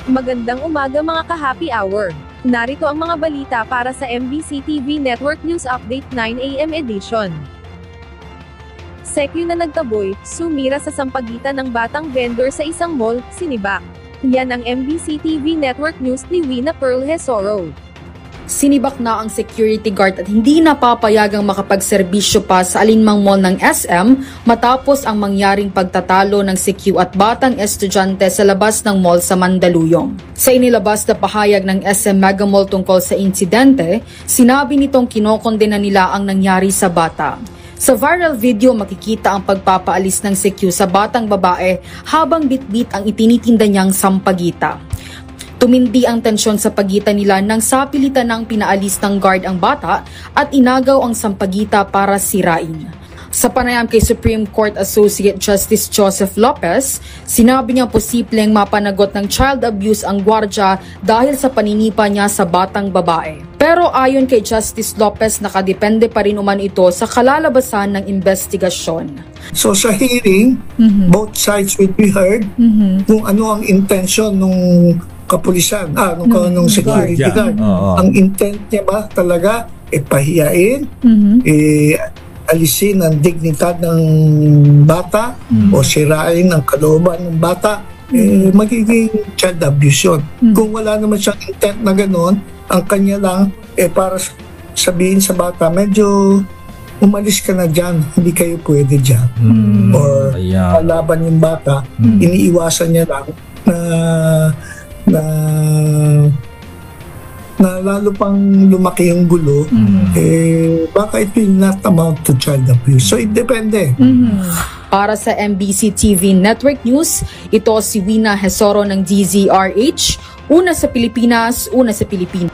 Magandang umaga mga ka-happy hour. Narito ang mga balita para sa MBC TV Network News Update 9 AM edition. Sekyu na nagtaboy, sumira sa sampagitan ng batang vendor sa isang mall, sinibak. Yan ang MBC TV Network News ni Wina Pearl Hesoro. Sinibak na ang security guard at hindi napapayagang makapagserbisyo pa sa alinmang mall ng SM matapos ang mangyaring pagtatalo ng CQ at batang estudyante sa labas ng mall sa Mandaluyong. Sa inilabas na pahayag ng SM Mega Mall tungkol sa insidente, sinabi nitong kinokondena nila ang nangyari sa bata. Sa viral video makikita ang pagpapaalis ng CQ sa batang babae habang bitbit ang itinitinda niyang sampagita. Tumindi ang tensyon sa pagitan nila nang sapilitan ng pinaalis ng guard ang bata at inagaw ang sampagita para sirain. Sa panayam kay Supreme Court Associate Justice Joseph Lopez, sinabi niya posibleng mapanagot ng child abuse ang gwardya dahil sa paninipa niya sa batang babae. Pero ayon kay Justice Lopez, nakadepende pa rin uman ito sa kalalabasan ng investigasyon. So sa hearing, both sides will be heard kung ano ang intention nung kapulisan, nung security guard. Ang intent niya ba talaga pahiyain, alisin ang dignidad ng bata o sirain ang kalooban ng bata, magiging child abuse yun. Kung wala naman siyang intent na gano'n, ang kanya lang para sabihin sa bata, medyo umalis ka na dyan, hindi kayo pwede dyan. Or laban yung bata, iniiwasan niya lang na lalo pang lumaki yung gulo, baka it will not amount to child abuse. So it depende. Para sa MBC TV Network News, ito si Wina Hesoro ng DZRH, una sa Pilipinas, una sa Pilipinas.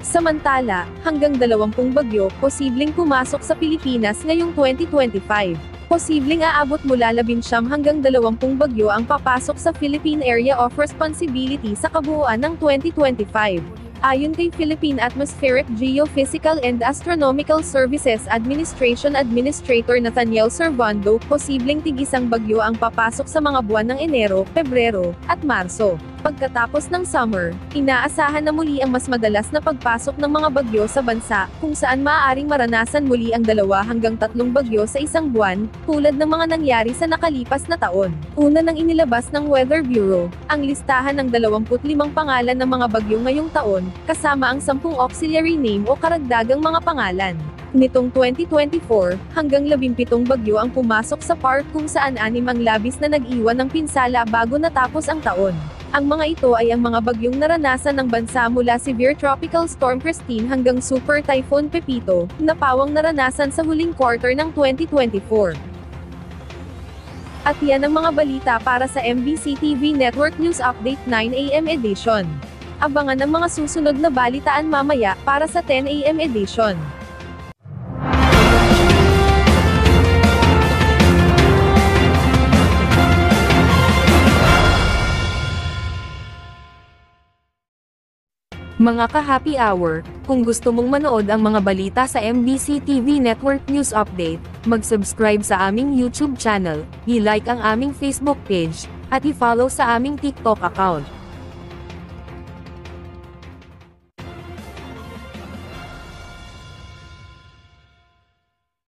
Samantala, hanggang 20 bagyo posibleng pumasok sa Pilipinas ngayong 2025. Posibleng aabot mula 19 hanggang 20 bagyo ang papasok sa Philippine Area of Responsibility sa kabuuan ng 2025. Ayon kay Philippine Atmospheric Geophysical and Astronomical Services Administration Administrator Nathaniel Servando, posibleng tig-isang bagyo ang papasok sa mga buwan ng Enero, Pebrero, at Marso. Pagkatapos ng summer, inaasahan na muli ang mas madalas na pagpasok ng mga bagyo sa bansa, kung saan maaaring maranasan muli ang 2 hanggang 3 bagyo sa isang buwan, tulad ng mga nangyari sa nakalipas na taon. Una nang inilabas ng Weather Bureau, ang listahan ng 25 pangalan ng mga bagyo ngayong taon, kasama ang 10 auxiliary name o karagdagang mga pangalan. Nitong 2024, hanggang 17 bagyo ang pumasok sa park kung saan 6 ang labis na nag-iwan ng pinsala bago natapos ang taon. Ang mga ito ay ang mga bagyong naranasan ng bansa mula Severe Tropical Storm Christine hanggang Super Typhoon Pepito, na pawang naranasan sa huling quarter ng 2024. At yan ang mga balita para sa MBC TV Network News Update 9 AM edition. Abangan ang mga susunod na balitaan mamaya para sa 10 AM edition. Mga ka-happy hour, kung gusto mong manood ang mga balita sa MBC TV Network News Update, mag-subscribe sa aming YouTube channel, i-like ang aming Facebook page, at i-follow sa aming TikTok account.